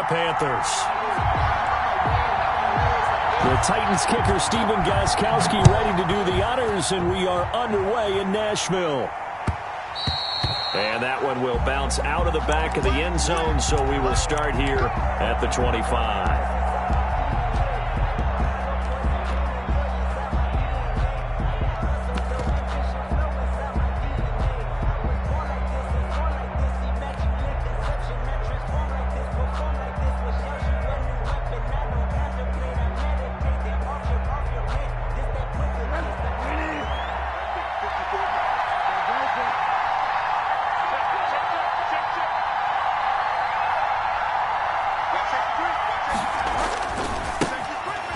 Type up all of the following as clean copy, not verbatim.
Panthers. The Titans kicker Stephen Gostkowski ready to do the honors, and we are underway in Nashville. And that one will bounce out of the back of the end zone, so we will start here at the 25.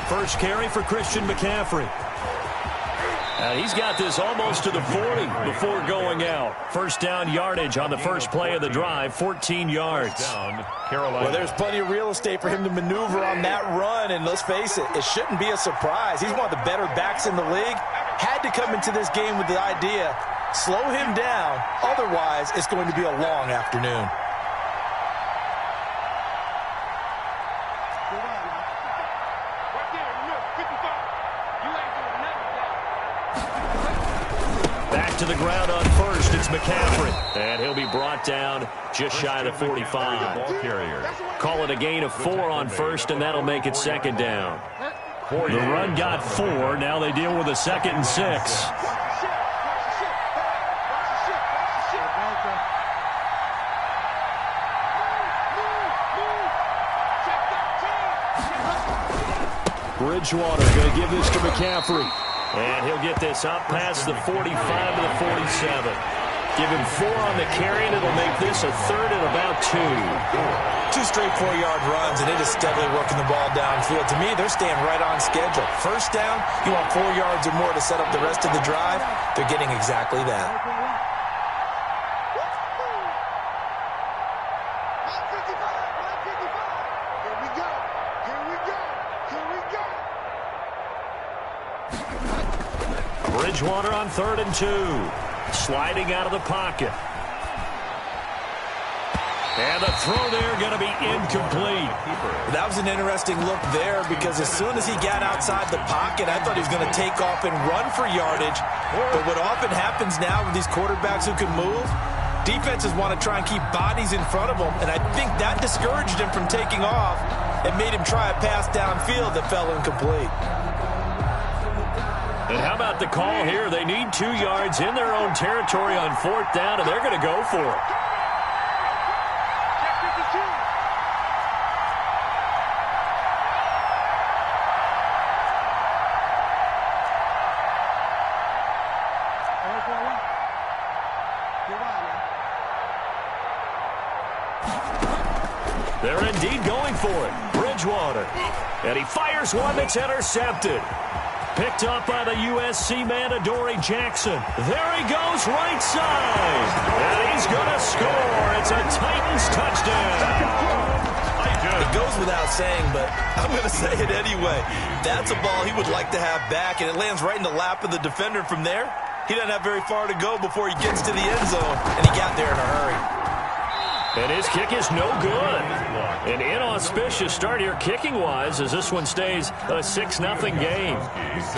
First carry for Christian McCaffrey. And he's got this almost to the 40 before going out. First down yardage on the first play of the drive, 14 yards. Well, there's plenty of real estate for him to maneuver on that run, and let's face it, it shouldn't be a surprise. He's one of the better backs in the league. Had to come into this game with the idea, slow him down, otherwise it's going to be a long afternoon. To the ground on first, it's McCaffrey. And he'll be brought down just shy of the 45. Call it a gain of 4 on first, and that'll make it second down. The run got 4. Now they deal with a 2nd and 6. Bridgewater going to give this to McCaffrey. And he'll get this up past the 45 to the 47. Give him 4 on the carry, and it'll make this a 3rd and about 2. 2 straight 4-yard runs, and it is steadily working the ball downfield. To me, they're staying right on schedule. First down, you want 4 yards or more to set up the rest of the drive. They're getting exactly that. Bridgewater on 3rd and 2. Sliding out of the pocket. And the throw there going to be incomplete. That was an interesting look there because as soon as he got outside the pocket, I thought he was going to take off and run for yardage. But what often happens now with these quarterbacks who can move, defenses want to try and keep bodies in front of them. And I think that discouraged him from taking off and made him try a pass downfield that fell incomplete. And how about the call here? They need 2 yards in their own territory on 4th down, and they're going to go for it. They're indeed going for it. Bridgewater. And he fires one that's intercepted. Picked up by the USC man, Adoree Jackson. There he goes, right side. And he's going to score. It's a Titans touchdown. It goes without saying, but I'm going to say it anyway. That's a ball he would like to have back, and it lands right in the lap of the defender from there. He doesn't have very far to go before he gets to the end zone, and he got there in a hurry. And his kick is no good. An inauspicious start here kicking-wise as this one stays a 6-0 game.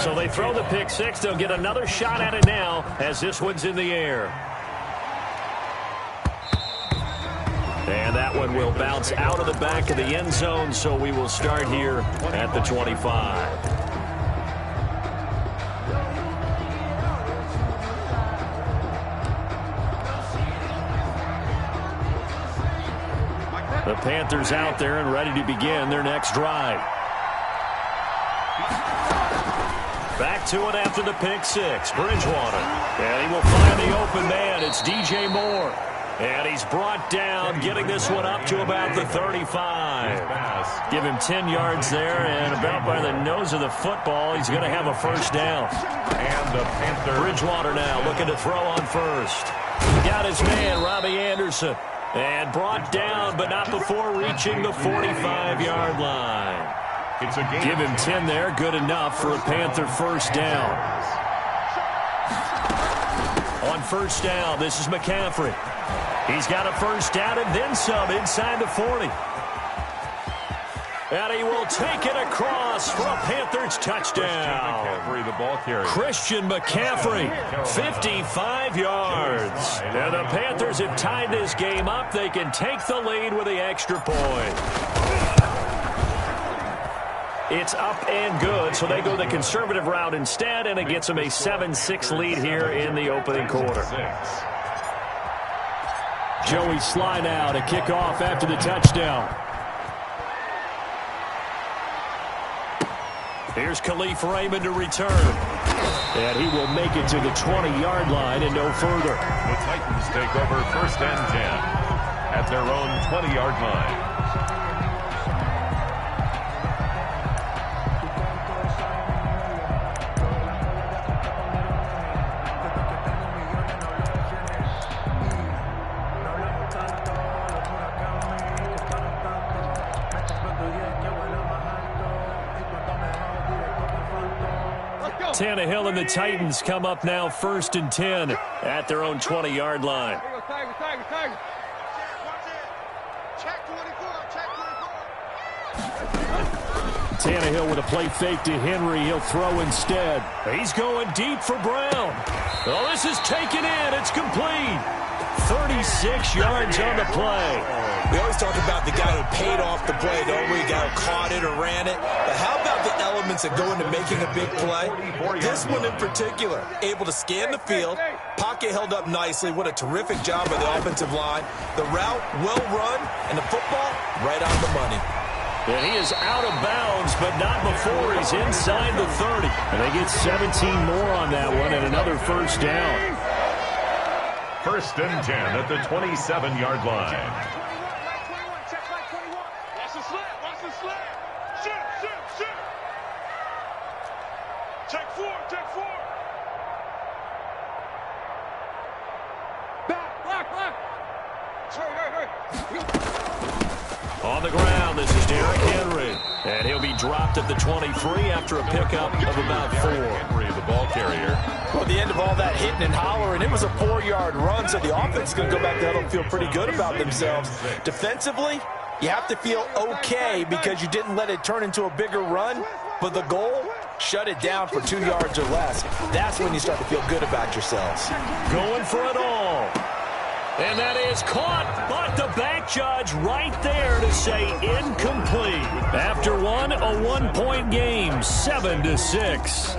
So they throw the pick six. They'll get another shot at it now as this one's in the air. And that one will bounce out of the back of the end zone, so we will start here at the 25. The Panthers out there and ready to begin their next drive. Back to it after the pick six. Bridgewater. And he will find the open man. It's DJ Moore. And he's brought down, getting this one up to about the 35. Give him 10 yards there, and about by the nose of the football, he's going to have a first down. And the Panthers. Bridgewater now looking to throw on first. Got his man, Robbie Anderson. And brought down, but not before reaching the 45-yard line. Give him 10 there, good enough for a Panther first down. On first down, this is McCaffrey. He's got a first down and then some inside the 40. And he will take it across for a Panthers touchdown. The ball carrier. Christian McCaffrey, 55 yards. And the Panthers have tied this game up. They can take the lead with the extra point. It's up and good, so they go the conservative route instead, and it gets them a 7-6 lead here in the opening quarter. Joey Sly now to kick off after the touchdown. Here's Khalif Raymond to return. And he will make it to the 20-yard line and no further. The Titans take over 1st and 10 at their own 20-yard line. Tannehill and the Titans come up now 1st and 10 at their own 20-yard line. Tannehill with a play fake to Henry. He'll throw instead. He's going deep for Brown. Oh, this is taken in. It's complete. 36 yards on the play. We always talk about the guy who paid off the play, don't we? The guy who caught it or ran it. But how about the elements that go into making a big play? This one in particular, able to scan the field, pocket held up nicely. What a terrific job by the offensive line. The route, well run, and the football, right on the money. And he is out of bounds, but not before he's inside the 30. And they get 17 more on that one and another first down. 1st and 10 at the 27-yard line. On the ground, this is Derrick Henry. And he'll be dropped at the 23 after a pickup of about 4. Henry, the ball carrier. Well, at the end of all that hitting and hollering, it was a 4-yard run, so the offense is going to go back to huddle and feel pretty good about themselves. Defensively, you have to feel okay because you didn't let it turn into a bigger run, but the goal, shut it down for 2 yards or less. That's when you start to feel good about yourselves. Going for it all. And that is caught, but the back judge right there to say incomplete. After one, a one-point game, 7-6.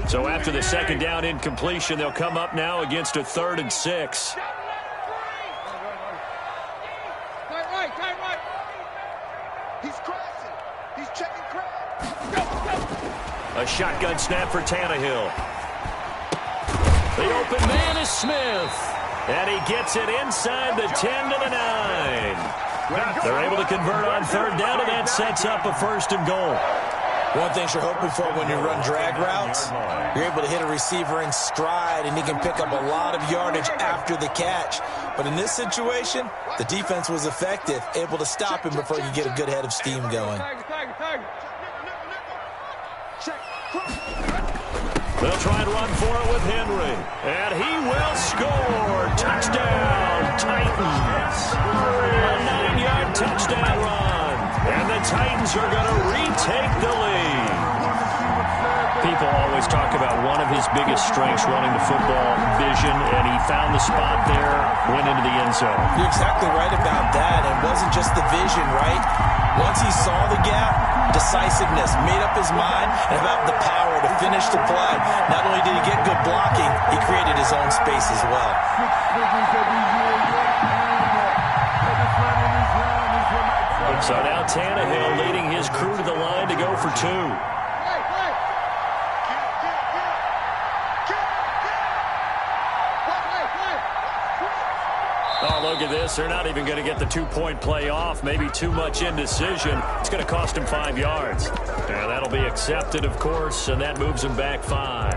So after the second down incompletion, they'll come up now against a 3rd and 6. A shotgun snap for Tannehill. The open man is Smith. And he gets it inside the 10 to the 9. They're able to convert on 3rd down, and that sets up a 1st and goal. One thing you're hoping for when you run drag routes, you're able to hit a receiver in stride, and he can pick up a lot of yardage after the catch. But in this situation, the defense was effective, able to stop him before you get a good head of steam going. They'll try and run for it with Henry. And he will score. Touchdown, Titans. A 9-yard touchdown run. And the Titans are going to retake the lead. People always talk about one of his biggest strengths running the football, vision, and he found the spot there, went into the end zone. You're exactly right about that. It wasn't just the vision, right? Once he saw the gap, decisiveness, made up his mind, and about the power to finish the play. Not only did he get good blocking, he created his own space as well. So now Tannehill leading his crew to the line to go for 2. Oh, look at this. They're not even going to get the 2-point play off. Maybe too much indecision. It's going to cost him 5 yards. And that'll be accepted, of course, and that moves him back 5.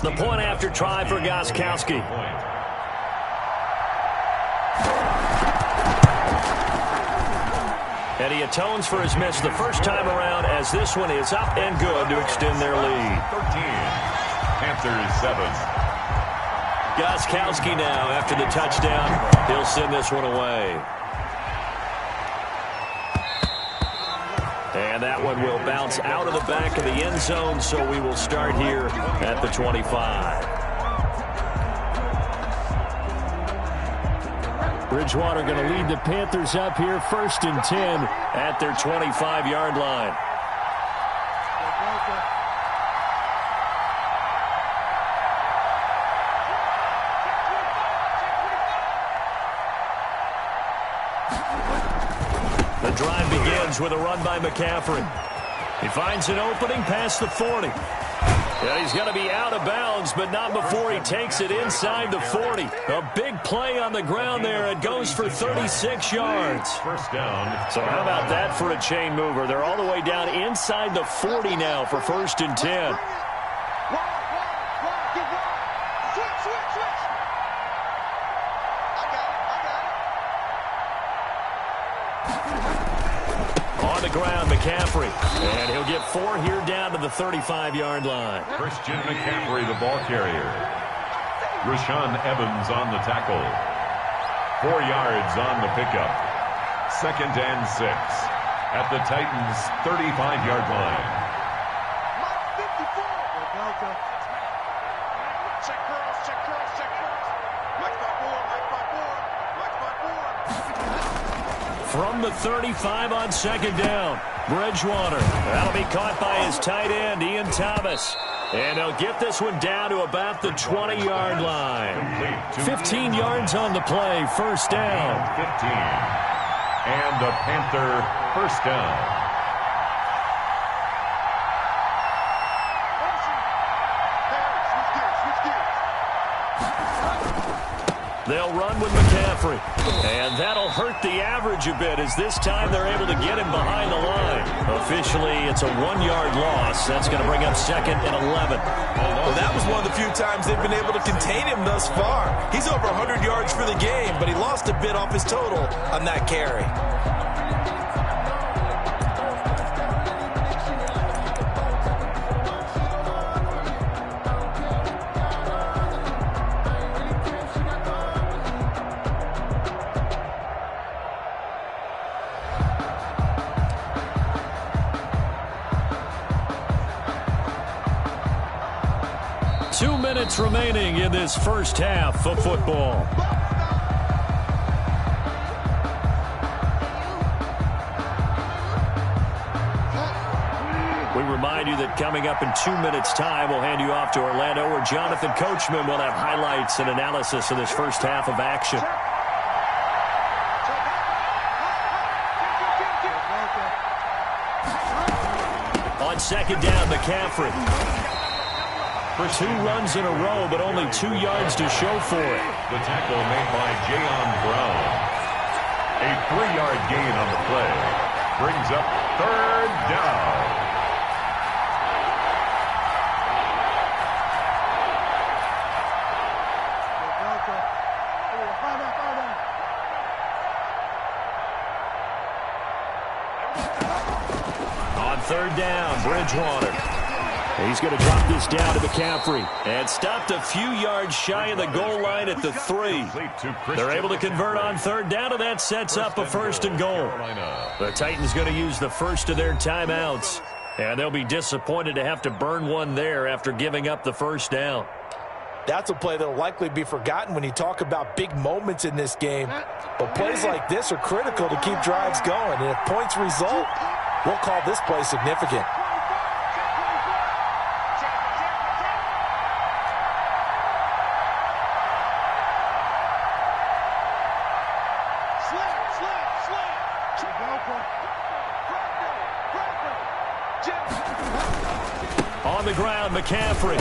The point after try for Gostkowski. And he atones for his miss the first time around as this one is up and good to extend their lead. 13. Panthers 7. Gostkowski now after the touchdown. He'll send this one away. And that one will bounce out of the back of the end zone, so we will start here at the 25. Bridgewater going to lead the Panthers up here, 1st and 10 at their 25-yard line. The drive begins with a run by McCaffrey. He finds an opening past the 40. And he's going to be out of bounds, but not before he takes it inside the 40. A big play on the ground there. It goes for 36 yards. First down. So how about that for a chain mover? They're all the way down inside the 40 now for 1st and 10. On the ground, McCaffrey. And he'll get 4 here down to the 35-yard line. Christian McCaffrey, the ball carrier. Rashaan Evans on the tackle. 4 yards on the pickup. 2nd and 6 at the Titans' 35-yard line. From the 35 on 2nd down, Bridgewater. That'll be caught by his tight end, Ian Thomas. And they'll get this one down to about the 20-yard line. 15 yards on the play, 1st down. 15. And a Panther 1st down. They'll run with McCaffrey. And that'll hurt the average a bit as this time they're able to get him behind the line. Officially, it's a 1-yard loss. That's going to bring up 2nd and 11. Well, that was one of the few times they've been able to contain him thus far. He's over 100 yards for the game, but he lost a bit off his total on that carry. Remaining in this first half of football. We remind you that coming up in 2 minutes' time, we'll hand you off to Orlando, where Jonathan Coachman will have highlights and analysis of this first half of action. On 2nd down, McCaffrey. 2 runs in a row, but only 2 yards to show for it. The tackle made by Jayon Brown. A 3-yard gain on the play. Brings up 3rd down. On 3rd down, Bridgewater. He's going to drop this down to McCaffrey. And stopped a few yards shy of the goal line at the 3. They're able to convert on 3rd down, and that sets up a 1st and goal. The Titans going to use the first of their timeouts. And they'll be disappointed to have to burn one there after giving up the 1st down. That's a play that will likely be forgotten when you talk about big moments in this game. But plays like this are critical to keep drives going. And if points result, we'll call this play significant. On the ground, McCaffrey.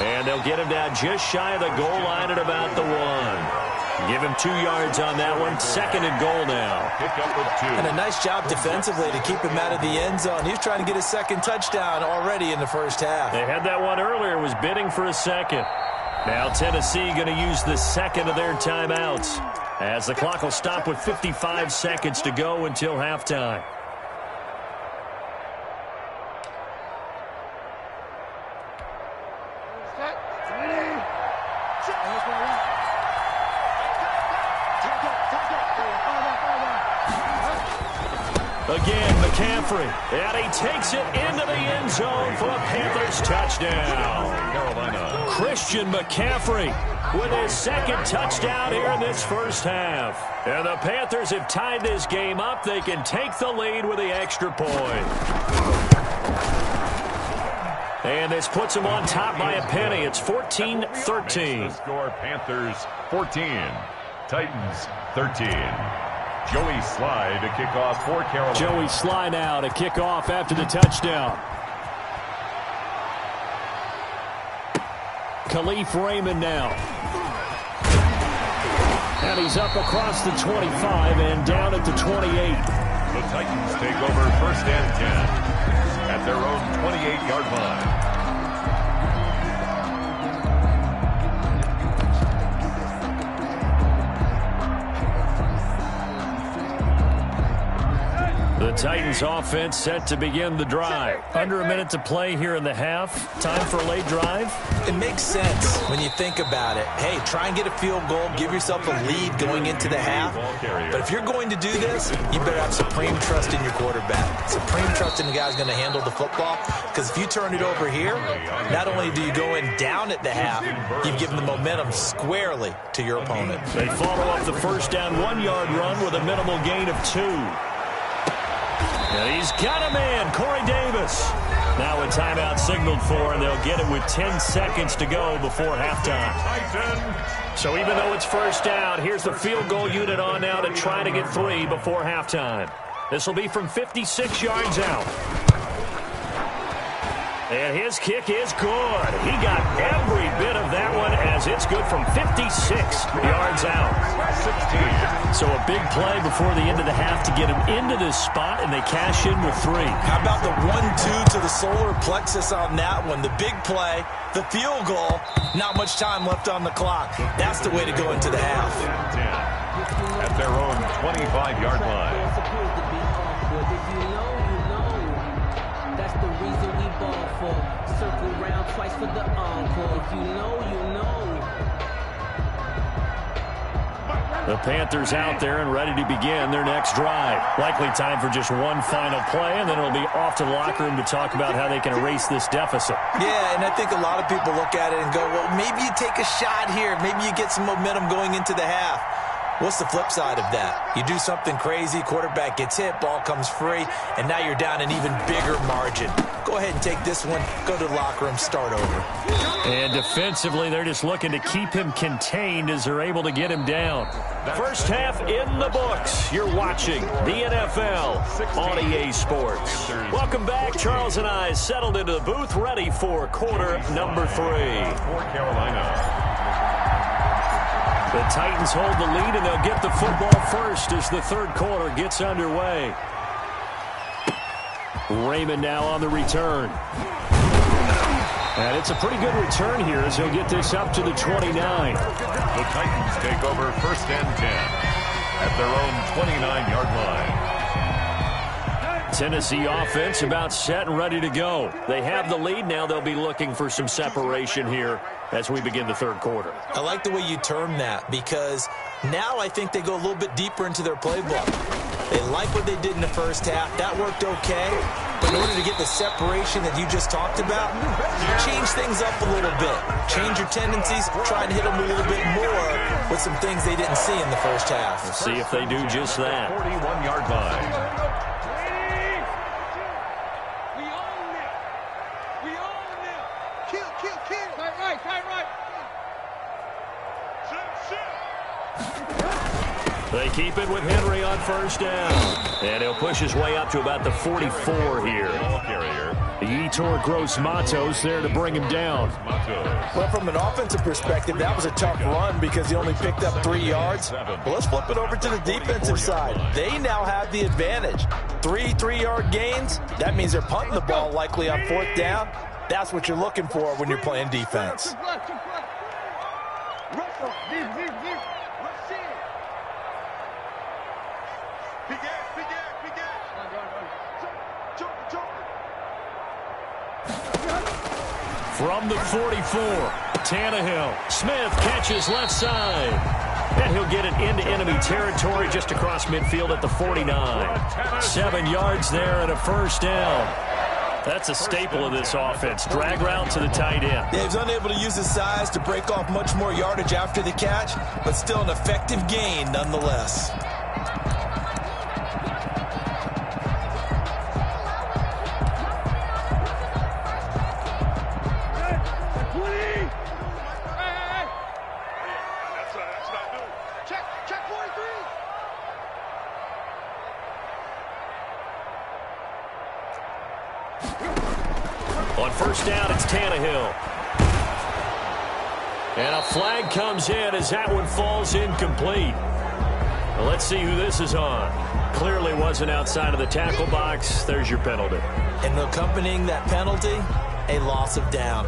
And they'll get him down just shy of the goal line at about the 1. Give him 2 yards on that one. 2nd and goal now. Pick up with 2. And a nice job defensively to keep him out of the end zone. He's trying to get his 2nd touchdown already in the first half. They had that one earlier, was bidding for a 2nd. Now Tennessee going to use the second of their timeouts, as the clock will stop with 55 seconds to go until halftime. Again, McCaffrey, and he takes it into the end zone for a Panthers touchdown. Carolina. Christian McCaffrey with his second touchdown here in this first half. And the Panthers have tied this game up. They can take the lead with the extra point. And this puts them on top by a penny. It's 14-13. Score Panthers 14, Titans 13. Joey Sly to kick off for Carolina. Joey Sly now to kick off after the touchdown. Khalif Raymond now. And he's up across the 25 and down at the 28. The Titans take over first and 10 at their own 28-yard line. The Titans offense set to begin the drive. Under a minute to play here in the half. Time for a late drive. It makes sense when you think about it. Hey, try and get a field goal. Give yourself a lead going into the half. But if you're going to do this, you better have supreme trust in your quarterback. Supreme trust in the guy who's going to handle the football. Because if you turn it over here, not only do you go in down at the half, you've given the momentum squarely to your opponent. They follow up the first down 1-yard run with a minimal gain of 2. And he's got a man, Corey Davis. Now a timeout signaled for, and they'll get it with 10 seconds to go before halftime. So even though it's first down, here's the field goal unit on now to try to get 3 before halftime. This will be from 56 yards out. And his kick is good. He got every bit of that one as it's good from 56 yards out. 16. So a big play before the end of the half to get him into this spot, and they cash in with 3. How about the 1-2 to the solar plexus on that one? The big play, the field goal, not much time left on the clock. That's the way to go into the half. At their own 25-yard line. Circle round twice for the encore. If you know, you know. The Panthers out there and ready to begin their next drive. Likely time for just one final play, and then it'll be off to the locker room to talk about how they can erase this deficit. Yeah, and I think a lot of people look at it and go, well, maybe you take a shot here. Maybe you get some momentum going into the half. What's the flip side of that? You do something crazy, quarterback gets hit, ball comes free, and now you're down an even bigger margin. Go ahead and take this one, go to the locker room, start over. And defensively, they're just looking to keep him contained as they're able to get him down. First half in the books. You're watching the NFL on EA Sports. Welcome back. Charles and I settled into the booth, ready for quarter number 3. For Carolina. The Titans hold the lead, and they'll get the football first as the third quarter gets underway. Raymond now on the return. And it's a pretty good return here as he'll get this up to the 29. The Titans take over first and 10 at their own 29-yard line. Tennessee offense about set and ready to go. They have the lead. Now they'll be looking for some separation here as we begin the third quarter. I like the way you term that, because now I think they go a little bit deeper into their playbook. They like what they did in the first half. That worked okay. But in order to get the separation that you just talked about, change things up a little bit. Change your tendencies. Try and hit them a little bit more with some things they didn't see in the first half. We'll see if they do just that. 41-yard line. They keep it with Henry on first down. And he'll push his way up to about the 44 here. Yetur Gross-Matos there to bring him down. Well, from an offensive perspective, that was a tough run because he only picked up 3 yards. Well, let's flip it over to the defensive side. They now have the advantage. 3 3-yard gains. That means they're punting the ball likely on fourth down. That's what you're looking for when you're playing defense. From the 44, Tannehill. Smith catches left side. And he'll get it into enemy territory just across midfield at the 49. 7 yards there and a first down. That's a staple of this offense. Drag route to the tight end. Yeah, he's unable to use his size to break off much more yardage after the catch, but still an effective gain nonetheless. On first down, it's Tannehill. And a flag comes in as that one falls incomplete. Well, let's see who this is on. Clearly wasn't outside of the tackle box. There's your penalty. And accompanying that penalty, a loss of down.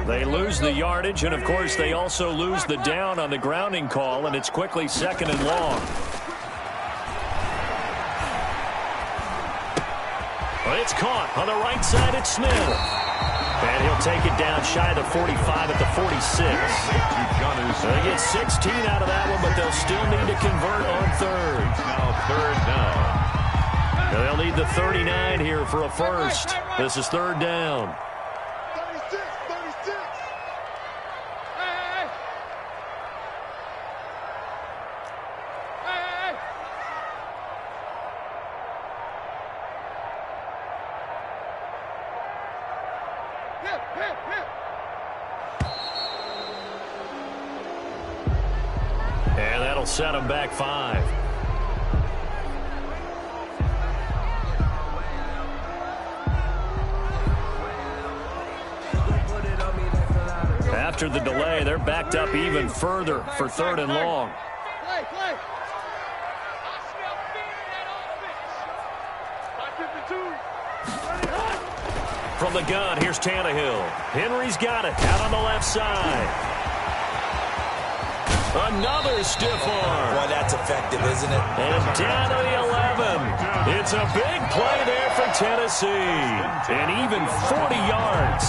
They lose the yardage, and of course they also lose the down on the grounding call, and it's quickly 2nd and long. Well, it's caught on the right side. It's Smith. And he'll take it down shy of the 45 at the 46. They get 16 out of that one, but they'll still need to convert on third. Now 3rd down. They'll need the 39 here for a first. This is 3rd down. And that'll set them back 5. After the delay, they're backed up even further for 3rd and long. From the gun, here's Tannehill. Henry's got it out on the left side. Another stiff arm. Boy, that's effective, isn't it? And down to the 11. It's a big play there for Tennessee. And even 40 yards.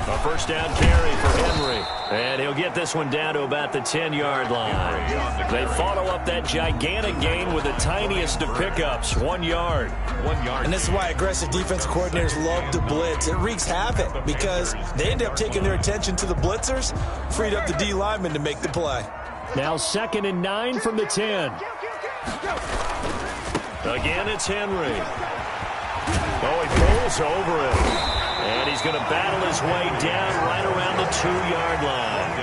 A first down carry for Henry. And he'll get this one down to about the 10-yard line. They follow up that gigantic gain with the tiniest of pickups, 1 yard. 1 yard. And this is why aggressive defensive coordinators love to blitz. It wreaks havoc because they end up taking their attention to the blitzers, freed up the D lineman to make the play. Now 2nd and 9 from the 10. Again, it's Henry. Oh, he pulls over it. And he's going to battle his way down right around the 2-yard line.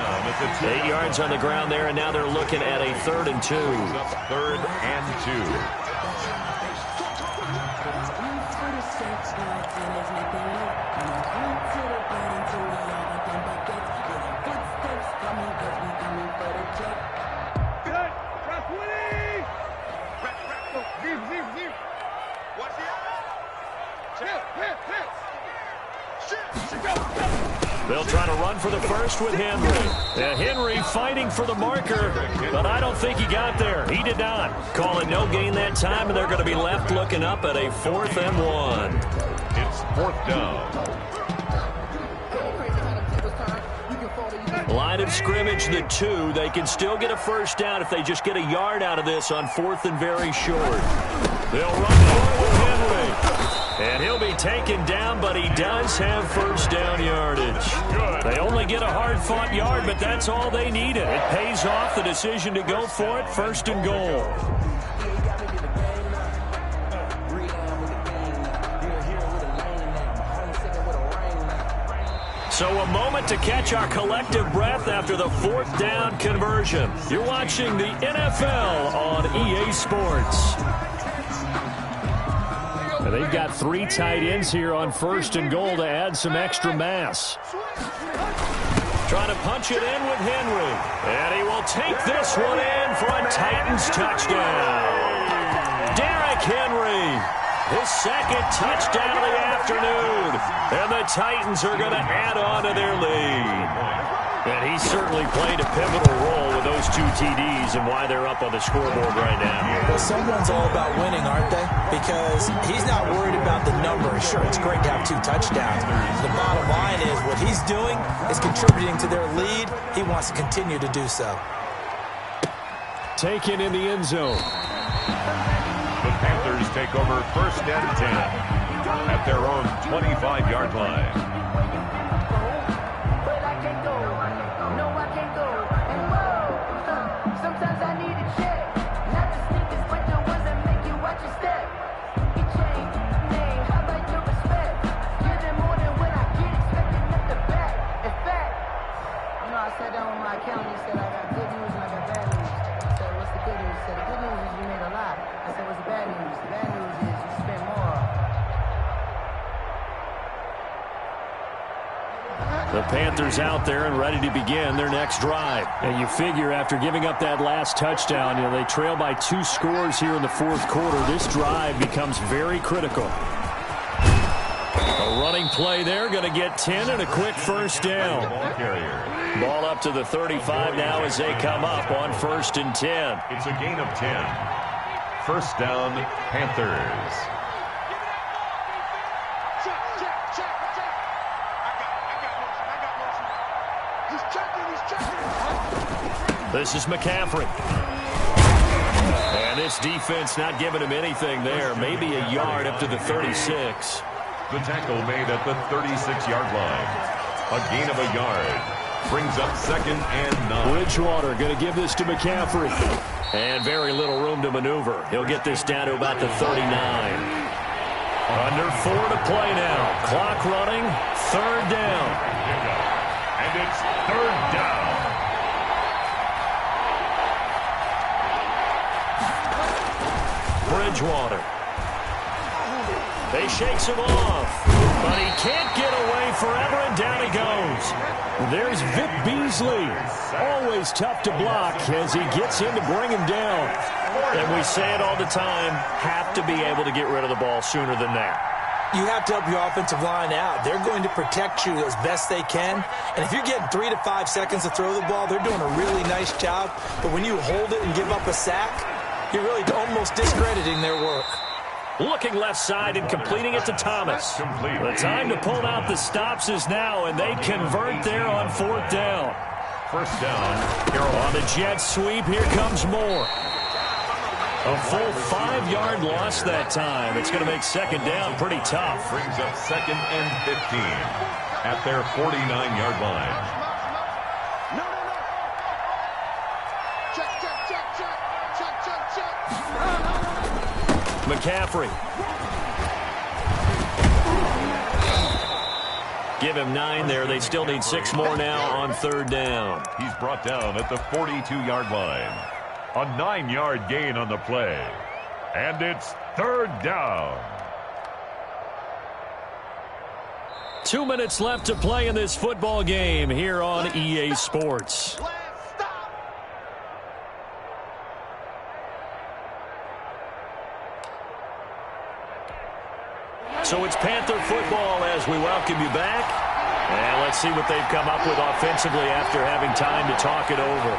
8 yards on the ground there, and now they're looking at a 3rd and 2. 3rd and 2. They'll try to run for the first with Henry. Henry fighting for the marker, but I don't think he got there. He did not. Call it no gain that time, and they're going to be left looking up at a 4th and 1. It's 4th down. Line of scrimmage, the 2. They can still get a first down if they just get a yard out of this on 4th and very short. They'll run forward with Henry. And he'll be taken down, but he does have first down yardage. They only get a hard-fought yard, but that's all they needed. It pays off the decision to go for it, 1st and goal. So a moment to catch our collective breath after the 4th down conversion. You're watching the NFL on EA Sports. And they've got 3 tight ends here on 1st and goal to add some extra mass. Trying to punch it in with Henry. And he will take this one in for a Titans touchdown. Derrick Henry, his second touchdown of the afternoon. And the Titans are going to add on to their lead. And he certainly played a pivotal role with those 2 TDs and why they're up on the scoreboard right now. Well, someone's all about winning, aren't they? Because he's not worried about the number. Sure, it's great to have 2 touchdowns. The bottom line is what he's doing is contributing to their lead. He wants to continue to do so. Taken in the end zone. The Panthers take over 1st and 10 at their own 25-yard line. The Panthers out there and ready to begin their next drive. And you figure after giving up that last touchdown, they trail by 2 scores here in the 4th quarter. This drive becomes very critical. A running play there, going to get 10 and a quick first down. Ball up to the 35 now as they come up on 1st and 10. It's a gain of 10. First down, Panthers. This is McCaffrey. And this defense not giving him anything there. Maybe a yard up to the 36. The tackle made at the 36-yard line. A gain of a yard. Brings up 2nd and 9. Bridgewater going to give this to McCaffrey. And very little room to maneuver. He'll get this down to about the 39. Under 4 to play now. Clock running. 3rd down. And it's 3rd down. Bridgewater. They shakes him off, but he can't get away forever, and down he goes. There's Vic Beasley. Always tough to block as he gets in to bring him down. And we say it all the time, have to be able to get rid of the ball sooner than that. You have to help your offensive line out. They're going to protect you as best they can. And if you're getting 3 to 5 seconds to throw the ball, they're doing a really nice job. But when you hold it and give up a sack, you're really almost discrediting their work. Looking left side and completing it to Thomas. The time to pull out the stops is now, and they convert there on 4th down. First down, Carolina. On the jet sweep, here comes Moore. A full 5-yard loss that time. It's going to make 2nd down pretty tough. Brings up 2nd and 15 at their 49-yard line. McCaffrey. Give him 9 there. They still need 6 more now on 3rd down. He's brought down at the 42-yard line. A 9-yard gain on the play. And it's 3rd down. 2 minutes left to play in this football game here on EA Sports. So it's Panther football as we welcome you back. And let's see what they've come up with offensively after having time to talk it over.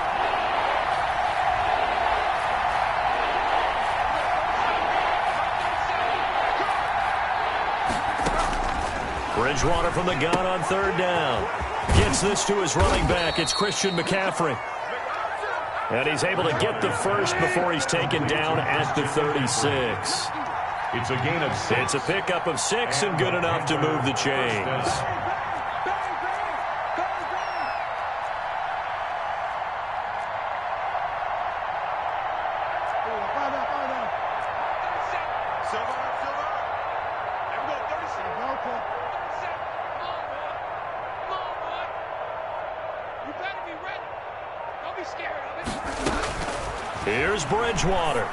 Bridgewater from the gun on 3rd down. Gets this to his running back. It's Christian McCaffrey. And he's able to get the first before he's taken down at the 36. It's a gain of 6. It's a pickup of 6 and good enough to move the chains. Here's Bridgewater.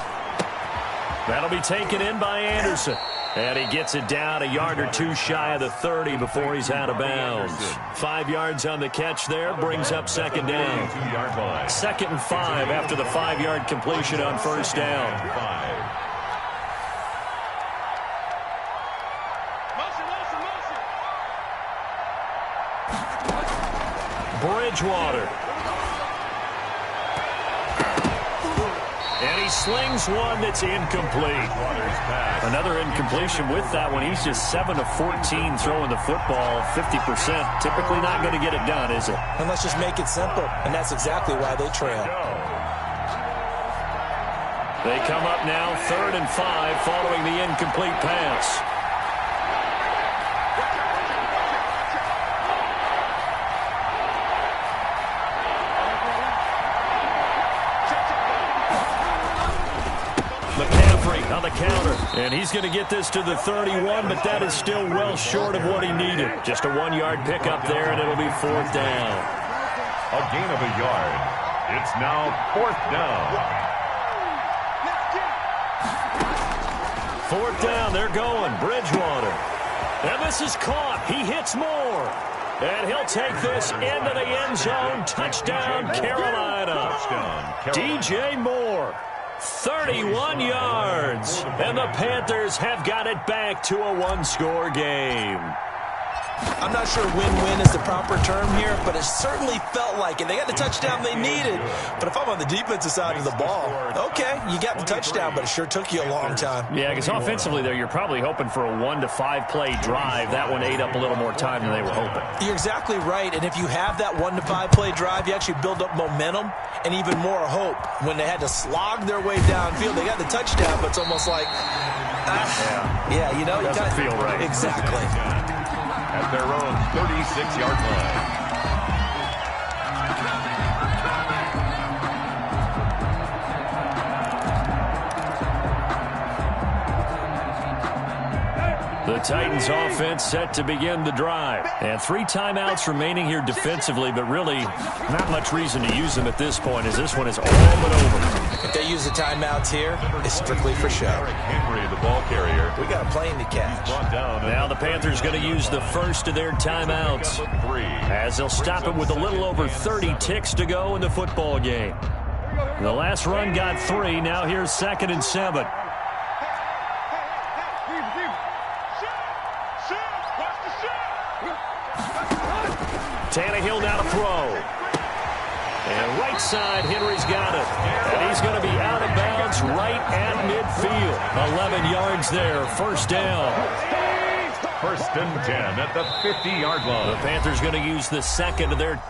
That'll be taken in by Anderson. And he gets it down a yard or two shy of the 30 before he's out of bounds. 5 yards on the catch there, brings up second down. 2nd and 5 after the 5-yard completion on first down. Bridgewater. And he slings one that's incomplete. Another incompletion with that one. He's just 7 of 14 throwing the football, 50%. Typically not going to get it done, is it? And let's just make it simple. And that's exactly why they trail. They come up now 3rd and 5 following the incomplete pass. On the counter, and he's going to get this to the 31, but that is still well short of what he needed. Just a 1-yard pickup there, and it'll be 4th down. A gain of a yard. It's now 4th down. 4th down, they're going. Bridgewater. And this is caught. He hits Moore. And he'll take this into the end zone. Touchdown, Carolina. DJ Moore. 31 yards, and the Panthers have got it back to a 1-score game. I'm not sure win-win is the proper term here, but it certainly felt like it. They got the touchdown they needed. But if I'm on the defensive side of the ball, okay, you got the touchdown, but it sure took you a long time. Yeah, because offensively there, you're probably hoping for a 1 to 5 play drive. That one ate up a little more time than they were hoping. You're exactly right, and if you have that 1 to 5 play drive, you actually build up momentum and even more hope. When they had to slog their way downfield, they got the touchdown, but it's almost like, yeah, you know, you doesn't feel right. Exactly. At their own 36-yard line. The Titans offense set to begin the drive. And 3 timeouts remaining here defensively, but really not much reason to use them at this point, as this one is all but over. If they use the timeouts here, it's strictly for show. Henry, the ball carrier. We got a plane to catch. Now the Panthers going to use the first of their timeouts, as they'll stop it with a little over 30 ticks to go in the football game. The last run got 3. Now here's 2nd and 7. Tannehill now to throw. And right side, Henry's got it. And he's going to be out of bounds right at midfield. 11 yards there, 1st down. 1st and 10 at the 50-yard line. The Panthers going to use the second of their